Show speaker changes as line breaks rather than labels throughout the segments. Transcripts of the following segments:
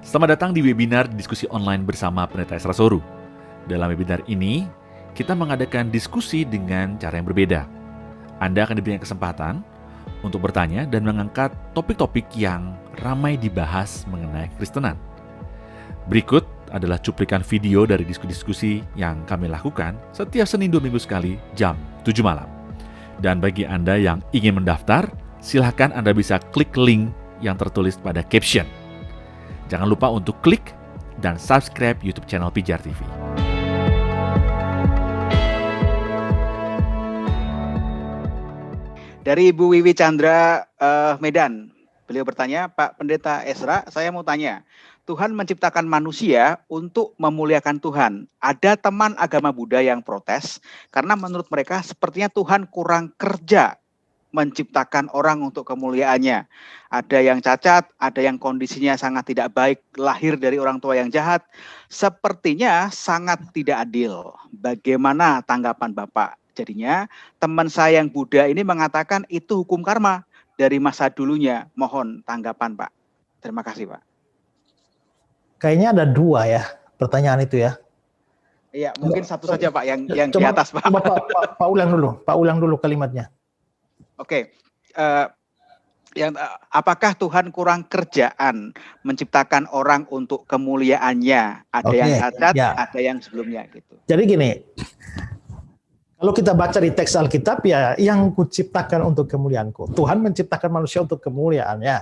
Selamat datang di webinar diskusi online bersama Pendeta Esra Soru. Dalam webinar ini, kita mengadakan diskusi dengan cara yang berbeda. Anda akan diberikan kesempatan untuk bertanya dan mengangkat topik-topik yang ramai dibahas mengenai Kristenan. Berikut adalah cuplikan video dari diskusi-diskusi yang kami lakukan setiap Senin 2 minggu sekali jam 7 malam. Dan bagi Anda yang ingin mendaftar, silakan Anda bisa klik link yang tertulis pada caption. Jangan lupa untuk klik dan subscribe YouTube channel Pijar TV.
Dari Ibu Wiwi Chandra Medan, beliau bertanya, Pak Pendeta Esra, saya mau tanya, Tuhan menciptakan manusia untuk memuliakan Tuhan. Ada teman agama Buddha yang protes karena menurut mereka sepertinya Tuhan kurang kerja menciptakan orang untuk kemuliaannya. Ada yang cacat, ada yang kondisinya sangat tidak baik, lahir dari orang tua yang jahat. Sepertinya sangat tidak adil. Bagaimana tanggapan Bapak? Jadinya teman saya yang Buddha ini mengatakan itu hukum karma dari masa dulunya. Mohon tanggapan Pak. Terima kasih Pak.
Kayaknya ada dua ya pertanyaan itu ya.
Iya, mungkin satu saja Pak yang di atas Pak.
Pak ulang dulu kalimatnya.
Oke, apakah Tuhan kurang kerjaan menciptakan orang untuk kemuliaannya? Ada yang cacat, ya. Ada yang sebelumnya gitu.
Jadi gini, kalau kita baca di teks Alkitab ya, yang kuciptakan untuk kemuliaanku. Tuhan menciptakan manusia untuk kemuliaannya.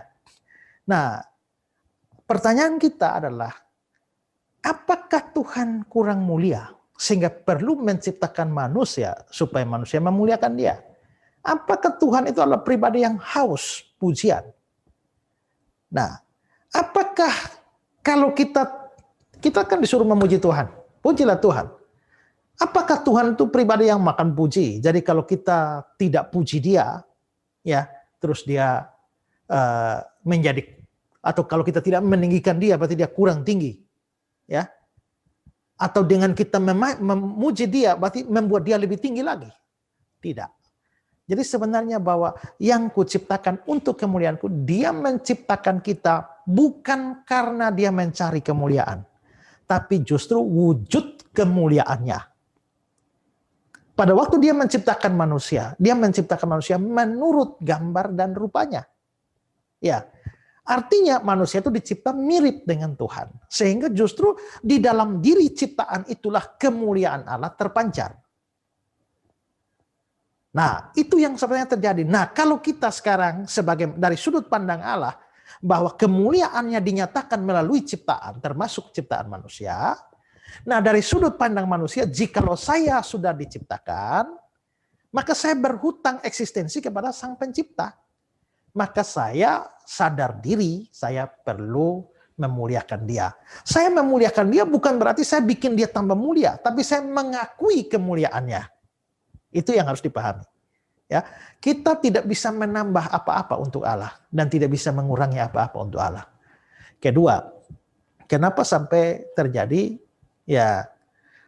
Nah, pertanyaan kita adalah, apakah Tuhan kurang mulia sehingga perlu menciptakan manusia supaya manusia memuliakan Dia? Apakah Tuhan itu adalah pribadi yang haus pujian? Nah, apakah kalau kita kan disuruh memuji Tuhan, pujilah Tuhan. Apakah Tuhan itu pribadi yang makan puji? Jadi kalau kita tidak puji Dia, ya, terus Dia menjadi, atau kalau kita tidak meninggikan Dia, berarti Dia kurang tinggi, ya? Atau dengan kita memuji Dia, berarti membuat Dia lebih tinggi lagi? Tidak. Jadi sebenarnya bahwa yang kuciptakan untuk kemuliaanku, Dia menciptakan kita bukan karena Dia mencari kemuliaan, tapi justru wujud kemuliaannya. Pada waktu Dia menciptakan manusia menurut gambar dan rupanya. Ya, artinya manusia itu dicipta mirip dengan Tuhan, sehingga justru di dalam diri ciptaan itulah kemuliaan Allah terpancar. Nah, itu yang sebenarnya terjadi. Nah, kalau kita sekarang dari sudut pandang Allah, bahwa kemuliaannya dinyatakan melalui ciptaan, termasuk ciptaan manusia. Nah, dari sudut pandang manusia, jikalau saya sudah diciptakan, maka saya berhutang eksistensi kepada Sang Pencipta. Maka saya sadar diri, saya perlu memuliakan Dia. Saya memuliakan Dia bukan berarti saya bikin Dia tambah mulia, tapi saya mengakui kemuliaannya. Itu yang harus dipahami. Ya, kita tidak bisa menambah apa-apa untuk Allah dan tidak bisa mengurangi apa-apa untuk Allah. Kedua, kenapa sampai terjadi ya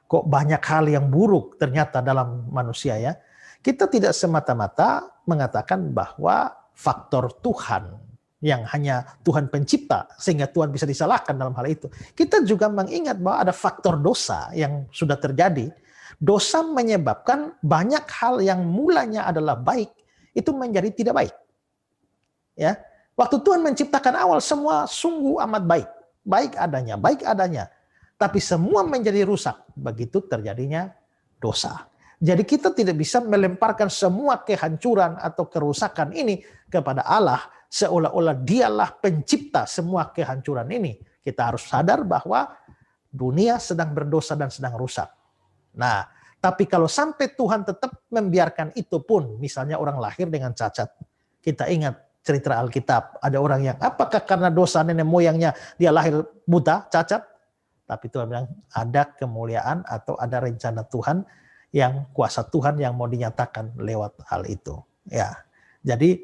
kok banyak hal yang buruk ternyata dalam manusia ya? Kita tidak semata-mata mengatakan bahwa faktor Tuhan yang hanya Tuhan pencipta sehingga Tuhan bisa disalahkan dalam hal itu. Kita juga mengingat bahwa ada faktor dosa yang sudah terjadi. Dosa menyebabkan banyak hal yang mulanya adalah baik, itu menjadi tidak baik. Ya, waktu Tuhan menciptakan awal semua sungguh amat baik. Baik adanya. Tapi semua menjadi rusak, begitu terjadinya dosa. Jadi kita tidak bisa melemparkan semua kehancuran atau kerusakan ini kepada Allah, seolah-olah Dialah pencipta semua kehancuran ini. Kita harus sadar bahwa dunia sedang berdosa dan sedang rusak. Nah, tapi kalau sampai Tuhan tetap membiarkan itu pun, misalnya orang lahir dengan cacat. Kita ingat cerita Alkitab, ada orang yang apakah karena dosa nenek moyangnya dia lahir buta, cacat? Tapi Tuhan bilang ada kemuliaan atau ada rencana Tuhan yang kuasa Tuhan yang mau dinyatakan lewat hal itu. Ya, jadi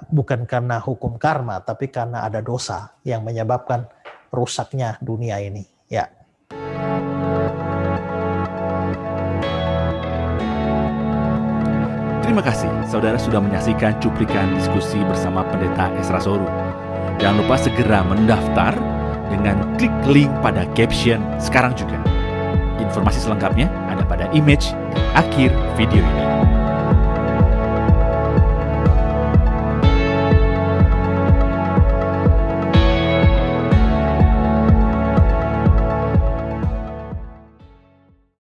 bukan karena hukum karma, tapi karena ada dosa yang menyebabkan rusaknya dunia ini. Ya.
Terima kasih, saudara sudah menyaksikan cuplikan diskusi bersama Pendeta Esra Soru. Jangan lupa segera mendaftar dengan dengan klik link pada caption sekarang juga. Informasi selengkapnya ada pada image di akhir video ini.